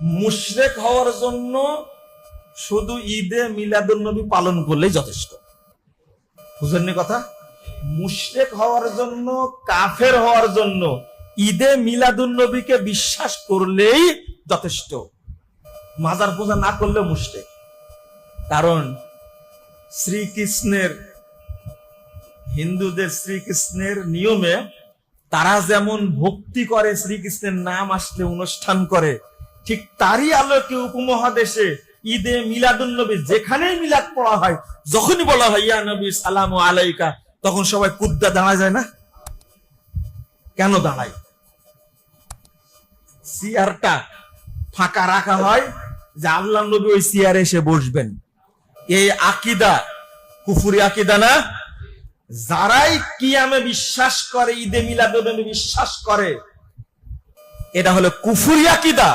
মুশরিক হওয়ার জন্য শুধু ঈদে মিলাদুন্নবী পালন করলেই যথেষ্ট। বুঝেননি কথা? মুশরিক হওয়ার জন্য, কাফের হওয়ার জন্য ঈদে মিলাদুন্নবীকে বিশ্বাস করলেই যথেষ্ট। মাজার পূজা না করলে মুশরিক। কারণ শ্রীকৃষ্ণের, হিন্দুদের শ্রীকৃষ্ণের নিয়মে তারা যেমন ভক্তি করে, শ্রীকৃষ্ণের নাম আসলে অনুষ্ঠান করে, ঠিক তারই আলোকে উপমহাদেশে ঈদে মিলাদুন্নবী যেখানেই মিলাদ পড়া হয়, যখনই বলা হয় ইয়া নবী সালামু আলাইকা, তখন সবাই কুদ্দা দাঁড়া যায় না? কেন দাঁড়ায়? চেয়ারটা ফাঁকা রাখা হয় যে আল্লাহ নবী ওই চেয়ারে এসে বসবেন। এই আকীদা কুফরি আকীদা না? যারাই কিয়ামে বিশ্বাস করে, ঈদে মিলাদুন্নবী বিশ্বাস করে, এটা হলো কুফরি আকীদা।